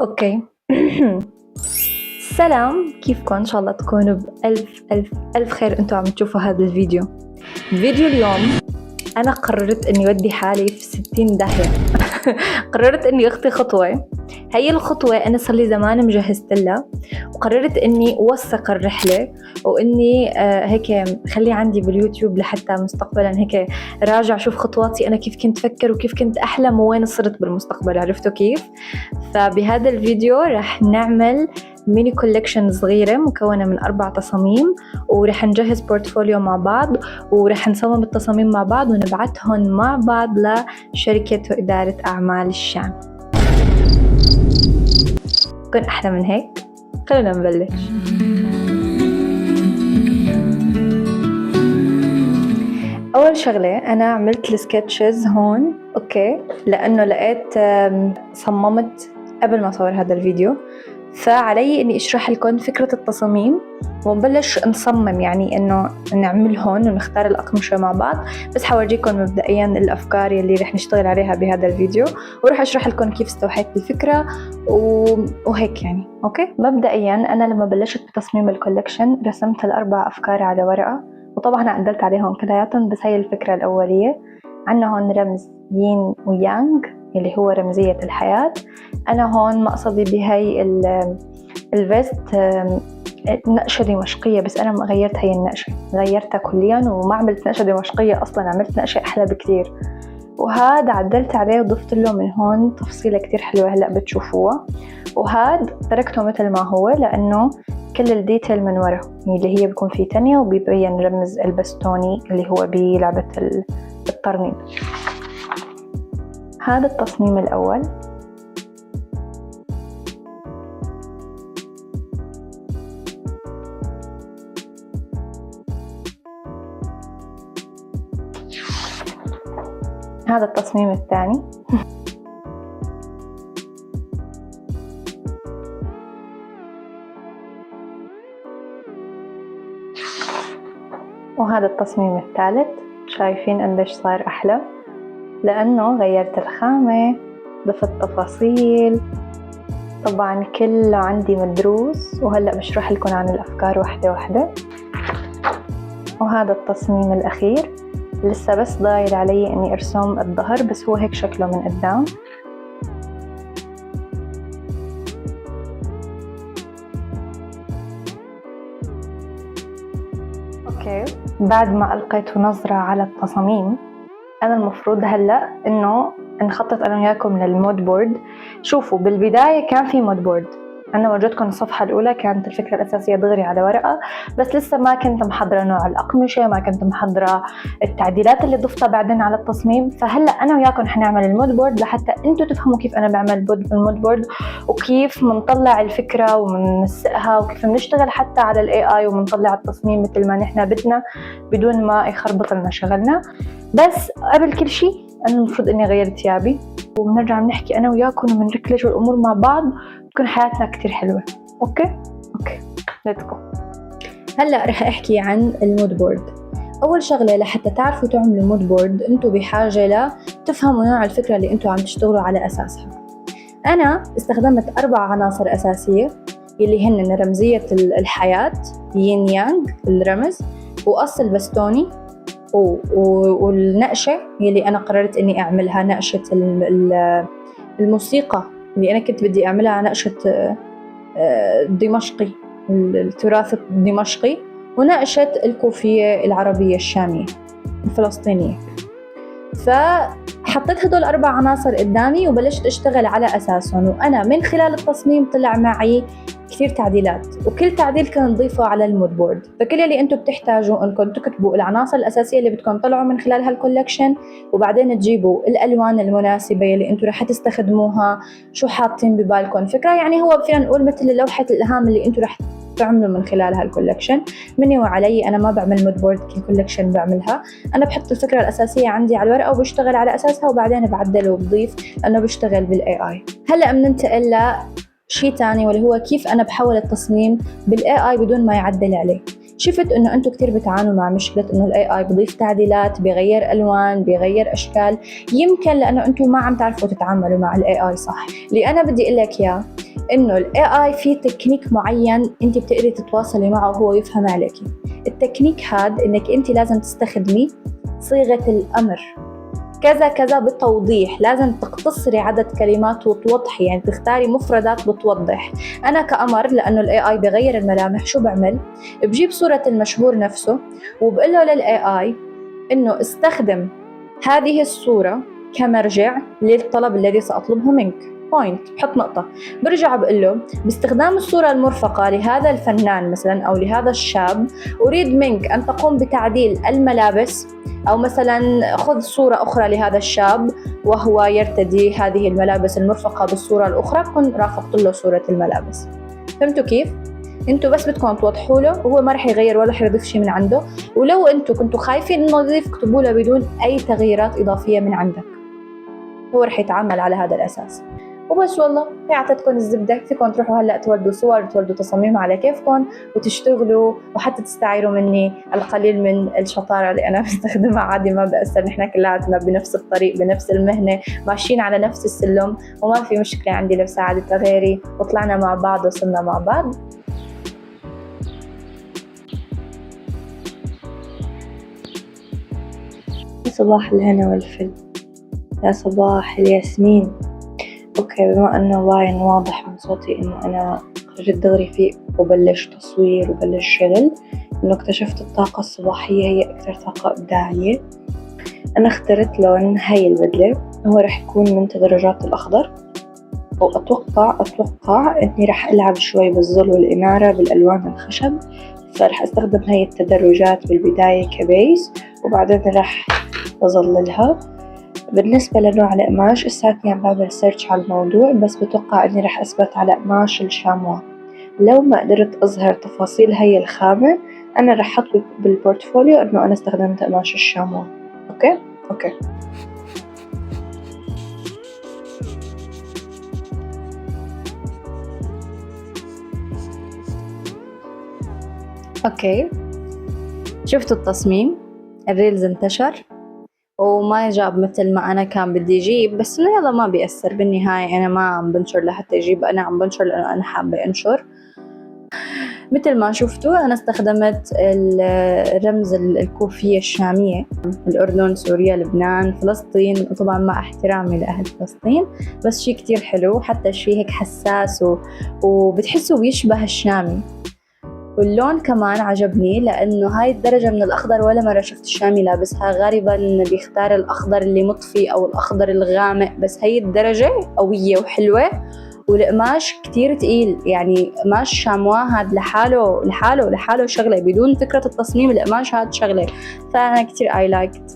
اوكي. سلام، كيفكم؟ ان شاء الله تكونوا بألف ألف ألف خير. انتوا عم تشوفوا هذا الفيديو. اليوم انا قررت اني ودي حالي في 60 داهية. قررت اني اخطي خطوة. هي الخطوة انا صار لي زمان مجهزت لها، وقررت اني اوثق الرحلة، واني هيك خلي عندي باليوتيوب لحتى مستقبلا هيك راجع شوف خطواتي انا كيف كنت افكر وكيف كنت احلم ووين صرت بالمستقبل. عرفتوا كيف؟ فبهذا الفيديو رح نعمل ميني كولكشن صغيرة مكونة من 4 تصاميم، ورح نجهز بورتفوليو مع بعض، ورح نصمم التصاميم مع بعض ونبعتهم مع بعض لشركة وإدارة أعمال الشام. كن أحلى من هيك؟ خلونا نبلش. أول شغلة أنا عملت السكتشز هون، أوكي، لأنه لقيت صممت قبل ما أصور هذا الفيديو، فعلي إني أشرح لكم فكرة التصاميم ونبلش نصمم، يعني إنه نعمل هون ونختار الأقمشة مع بعض. بس حورجيكم مبدئيا الأفكار اللي رح نشتغل عليها بهذا الفيديو، ورح أشرح لكم كيف استوحيت الفكرة وهيك يعني. أوكي، مبدئيا أنا لما بلشت بتصميم الكولكشن رسمت ال4 أفكار على ورقة، وطبعا عدلت عليهم كلياتهم، بس هي الفكرة الأولية. عنا هون رمز يين ويانغ اللي هو رمزية الحياة. أنا هون مقصدي بهي الفيست نقشة دمشقية، بس أنا ما غيرت هي النقشة، غيرتها كليا وما عملت نقشة دمشقية أصلا، عملت نقشة أحلى بكتير. وهذا عدلت عليه وضفت له من هون تفصيلة كتير حلوة هلأ بتشوفوها. وهذا تركته مثل ما هو لأنه كل الديتيل من ورا اللي هي بيكون فيه تانية، وبيبين رمز البستوني اللي هو بلعبة الترنيب. هذا التصميم الأول. هذا التصميم الثاني. وهذا التصميم الثالث. شايفين قديش صار أحلى؟ لأنه غيرت الخامة، ضفت تفاصيل، طبعا كله عندي مدروس، وهلأ بشرح لكم عن الأفكار واحدة واحدة. وهذا التصميم الأخير لسه بس ضايل علي إني أرسم الظهر، بس هو هيك شكله من قدام. أوكي، بعد ما ألقيت نظرة على التصاميم، أنا المفروض هلأ إنه نخطط أنا وياكم للمود بورد. شوفوا، بالبداية كان في مود بورد، أنا ورجيتكم الصفحة الأولى كانت الفكرة الأساسية دغري على ورقة، بس لسه ما كنت محضرة نوع الأقمشة، ما كنت محضرة التعديلات اللي ضفتها بعدين على التصميم. فهلأ أنا وياكم حنعمل المود بورد لحتى أنتوا تفهموا كيف أنا بعمل المود بورد، وكيف منطلع الفكرة ومنسقها، وكيف بنشتغل حتى على ال AI ومنطلع التصميم مثل ما نحن بدنا بدون ما يخربط لنا شغلنا. بس قبل كل شيء أنا المفروض إني غيرت ثيابي، وبنرجع بنحكي أنا وياكم وبنركلج الأمور مع بعض، تكون حياتنا كتير حلوة. أوكي ليتس جو. هلأ رح أحكي عن المود بورد. أول شغلة لحتى تعرفوا تعملوا مود بورد أنتوا بحاجة تفهموا نوع الفكرة اللي أنتوا عم تشتغلوا على أساسها. أنا استخدمت 4 عناصر أساسية اللي هن رمزية الحياة يين يانغ الرمز، وقص البستوني، والنقشة اللي أنا قررت إني أعملها نقشة الموسيقى اللي أنا كنت بدي أعملها نقشة دمشقي، التراث الدمشقي، ونقشة الكوفية العربية الشامية الفلسطينية. فحطيت هدول 4 عناصر قدامي وبلشت أشتغل على أساسهم، وأنا من خلال التصميم طلع معي كثير تعديلات، وكل تعديل كان نضيفه على المود بورد. فكل اللي انتم بتحتاجوا انكم تكتبوا العناصر الاساسيه اللي بدكم تطلعوا من خلال هالكولكشن، وبعدين تجيبوا الالوان المناسبه اللي انتم رح تستخدموها، شو حاطين ببالكم فكره. يعني هو فينا نقول مثل لوحه الالهام اللي انتم رح تعملوا من خلال هالكولكشن. مني وعلي انا ما بعمل مود بورد كل كولكشن بعملها، انا بحط الفكره الاساسيه عندي على الورقه وبشتغل على اساسها، وبعدين بعدل وبضيف لانه بشتغل بالاي اي. هلا بننتقل شيء تاني، واللي هو كيف أنا بحول التصميم بالاي اي بدون ما يعدل عليه. شفت إنه أنتوا كتير بتعانوا مع مشكلة إنه الاي اي بضيف تعديلات، بيغير ألوان، بيغير أشكال، يمكن لأنه أنتوا ما عم تعرفوا تتعاملوا مع الاي اي صح. اللي أنا بدي أقول لك إياه إنه ال AI في تكنيك معين أنت بتقدري تتواصلي معه وهو يفهم عليكي. التكنيك هاد إنك أنت لازم تستخدمي صيغة الأمر كذا كذا بالتوضيح، لازم تقتصري عدد كلمات وتوضحي، يعني تختاري مفردات بتوضح. أنا كأمر لأنه ال AI بغير الملامح شو بعمل؟ بجيب صورة المشهور نفسه وبقول له لل AI إنه استخدم هذه الصورة كمرجع للطلب الذي سأطلبه منك. بوينت، بحط نقطة. برجع بقول له باستخدام الصورة المرفقة لهذا الفنان مثلا أو لهذا الشاب أريد منك أن تقوم بتعديل الملابس، أو مثلا خذ صورة أخرى لهذا الشاب وهو يرتدي هذه الملابس المرفقة بالصورة الأخرى، كن رافقت له صورة الملابس. فهمتوا كيف؟ انتوا بس بدكم توضحوا له وهو ما رح يغير ولا رح يضيف شيء من عنده. ولو انتوا كنتوا خايفين انه يضيف، اكتبوا له بدون اي تغييرات اضافيه من عندك، هو رح يتعامل على هذا الاساس. وبس والله هي اعطتكم الزبده. فيكم تروحوا هلا تولدوا صور وتولدوا تصاميم على كيفكم وتشتغلوا، وحتى تستعيروا مني القليل من الشطاره اللي انا بستخدمها. عادي ما بأثر، نحن كلاتنا بنفس الطريق بنفس المهنه ماشيين على نفس السلم، وما في مشكله عندي لو ساعدت غيري وطلعنا مع بعض وصلنا مع بعض. صباح الهنا والفل، يا صباح الياسمين. اوكي، بما انه باين واضح من صوتي انه انا قررت دغري فيق وبلش تصوير وبلش شغل، انه اكتشفت الطاقة الصباحية هي اكثر طاقة ابداعية. انا اخترت لون هاي البدلة، هو رح يكون من تدرجات الاخضر، واتوقع اني رح العب شوي بالظل والانارة بالالوان الخشب، فرح استخدم هاي التدرجات بالبداية كبيس وبعدين رح أظللها. بالنسبة لنوع القماش لساتني عم بعمل سيرش على الموضوع، بس بتوقع اني رح اثبت على قماش الشاموا. لو ما قدرت اظهر تفاصيل هاي الخامة انا رح احط بالبورتفوليو انه انا استخدمت قماش الشاموا. اوكي اوكي، شفتوا التصميم؟ الريلز انتشر وما جاب مثل ما أنا كان بدي يجيب، بس إنه يلا ما بيأثر، بالنهاية أنا ما عم بنشر لحتى يجيب، أنا عم بنشر لأنه أنا حابة أنشر. مثل ما شفتوا أنا استخدمت الرمز الكوفية الشامية، الأردن، سوريا، لبنان، فلسطين، وطبعا مع احترامي لأهل فلسطين، بس شي كتير حلو، حتى شي هيك حساس وبتحسوا بيشبه الشامي. واللون كمان عجبني لأنه هاي الدرجة من الأخضر ولا مرة شفت الشامي لابسها، غالبا بيختار الأخضر اللي مطفي أو الأخضر الغامق، بس هاي الدرجة قوية وحلوة. والقماش كتير تقيل، يعني قماش شاموا هاد لحاله شغلة، بدون فكرة التصميم القماش هاد شغلة، فأنا كتير I liked.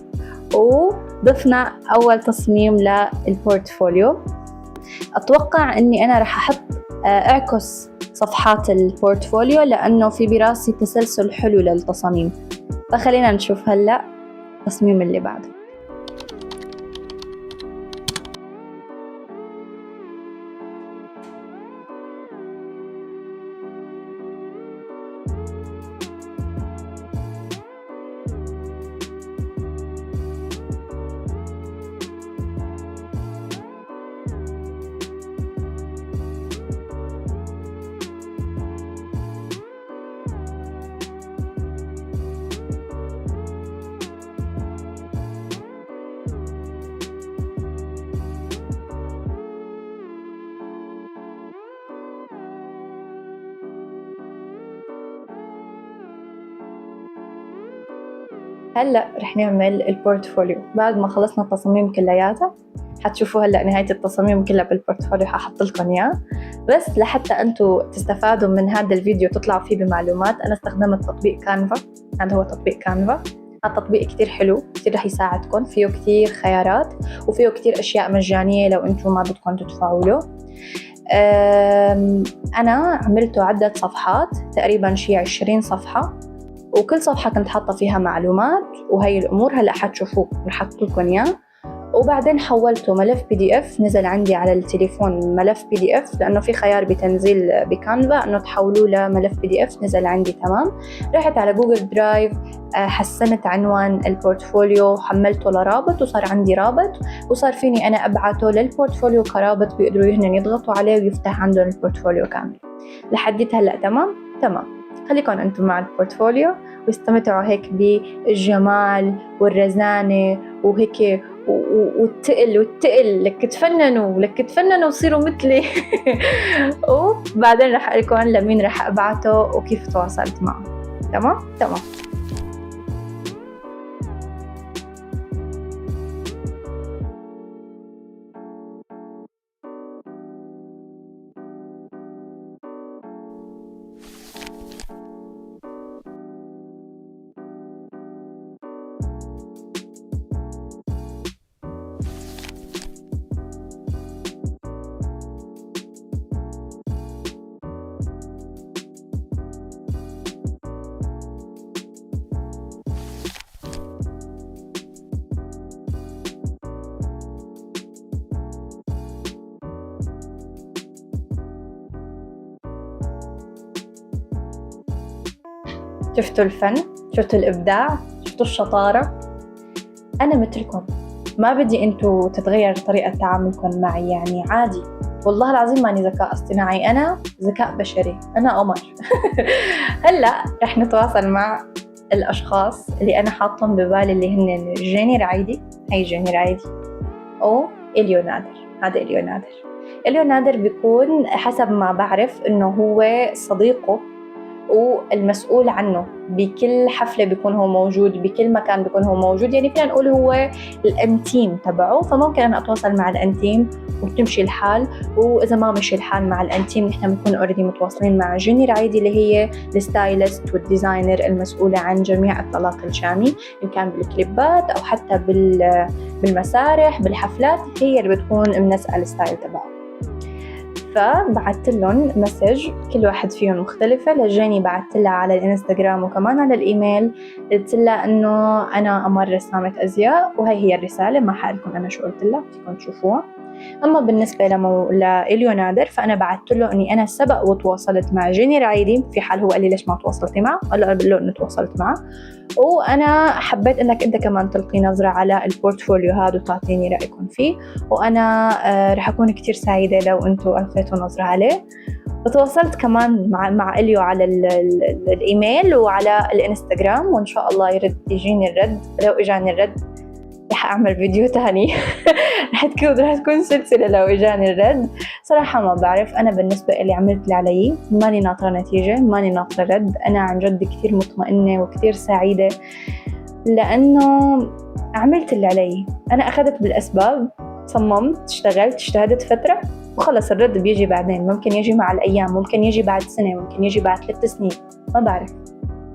وضفنا أول تصميم للبورتفوليو. أتوقع أني أنا رح أحط أعكس صفحات البورتفوليو لأنه في براسي تسلسل حلو للتصاميم، فخلينا نشوف هلأ التصميم اللي بعده. هلأ رح نعمل البورتفوليو بعد ما خلصنا التصاميم كلياتها. حتشوفوا هلأ نهاية التصاميم كلها بالبورتفوليو، ححط لكم إياه بس لحتى أنتوا تستفادوا من هذا الفيديو تطلعوا فيه بمعلومات. أنا استخدمت تطبيق كانفا، هذا هو تطبيق كانفا. التطبيق كتير حلو، كتير رح يساعدكم، فيه كتير خيارات وفيه كتير أشياء مجانية لو أنتوا ما بدكم تدفعوا له. أنا عملته عدة صفحات، تقريبا شي 20 صفحة، وكل صفحة كنت حاطة فيها معلومات وهي الأمور. هلأ حتشوفوه رح أحط لكم إياه. وبعدين حولته ملف PDF، نزل عندي على التليفون ملف PDF لأنه في خيار بتنزيل بكانفا إنه تحولوه لملف PDF، نزل عندي تمام. رحت على جوجل درايف، حسنت عنوان البورتفوليو، حملته لرابط وصار عندي رابط، وصار فيني أنا أبعته للبورتفوليو كرابط بيقدروا يهنن يضغطوا عليه ويفتح عندهم البورتفوليو كامل. لحديت هلأ تمام. خليكم أنتم مع البورتفوليو واستمتعوا هيك بالجمال والرزانة وهيك والتقل لك تفننوا وصيروا مثلي. وبعدين رح أقول لكم لمين رح أبعته وكيف تواصلت معه. تمام. شفتوا الفن، شفتوا الإبداع، شفتوا الشطارة. أنا مثلكم، ما بدي أنتوا تتغير طريقة تعاملكم معي، يعني عادي. والله العظيم ماني ذكاء اصطناعي، أنا ذكاء بشري، أنا قمر. هلأ رح نتواصل مع الأشخاص اللي أنا حاطهم ببالي اللي هن جيني رعيدي، هي جيني رعيدي، أو إليو نادر. هذا إليو نادر بيكون حسب ما بعرف إنه هو صديقه والمسؤول عنه بكل حفلة بيكون هو موجود، بكل مكان بيكون هو موجود، يعني فينا نقول هو الانتيم تبعه. فممكن أنا أتواصل مع الانتيم وتمشي الحال، وإذا ما مشي الحال مع الانتيم نحن بنكون اوريدي متواصلين مع جيني رعيدي اللي هي الستايلست والديزاينر المسؤولة عن جميع الطلاق الشامي، إن كان بالكليبات أو حتى بالمسارح بالحفلات، هي اللي بتكون منسقة الستايل تبعه. فبعثت لهم مسج كل واحد فيهم مختلفة. لجيني بعثت لها على الانستغرام وكمان على الإيميل، قلت لها إنه أنا أمر رسامة أزياء، وهي هي الرسالة، ما حقلكم أنا شو قلت لها، فيكم تشوفوها. أما بالنسبة لإليو نادر فأنا بعثت له إني أنا سبق وتواصلت مع جيني رعيدي، في حال هو قال لي ليش ما تواصلتي معه، قال له إنه تواصلت معه، وأنا حبيت إنك أنت كمان تلقي نظرة على البورتفوليو هذا وتعطيني رأيكم فيه، وأنا رح أكون كتير سعيدة لو أنتوا ألقيتوا نظرة عليه. وتواصلت كمان مع إليو على الإيميل وعلى الإنستغرام، وإن شاء الله يجيني الرد. لو إجاني الرد رح أعمل فيديو تاني. رح تكون سلسلة لو إجاني الرد. صراحة ما بعرف، أنا بالنسبة إلي عملت اللي علي، ماني ناطرة نتيجة، ماني ناطرة رد. أنا عن جد كتير مطمئنة وكتير سعيدة لأنه عملت اللي علي. أنا أخذت بالأسباب، صممت، اشتغلت، اجتهدت فترة، وخلص الرد بيجي بعدين. ممكن يجي مع الأيام، ممكن يجي بعد سنة، ممكن يجي بعد 3 سنين، ما بعرف.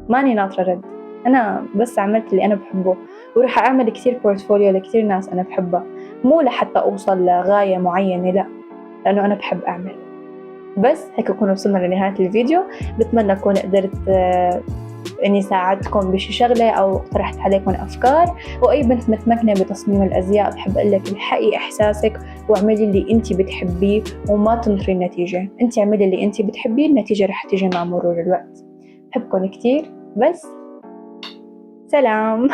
ماني ناطرة رد، أنا بس عملت اللي أنا بحبه، وروح أعمل كتير بورتفوليو لكتير ناس أنا بحبها، مو لحتى أوصل لغاية معينة، لا، لأنه أنا بحب أعمل. بس هيك نكون وصلنا لنهاية الفيديو. بتمنى أكون قدرت إني ساعدتكم بشي شغلة أو اقترحت عليكم أفكار. وأي بنت متمكنة بتصميم الأزياء بحب أقولك الحقي إحساسك واعملي اللي أنتي بتحبيه وما تنطري النتيجة. أنتي اعملي اللي أنتي بتحبيه، النتيجة رح تيجي مع مرور الوقت. بحبكم كتير، بس سلام.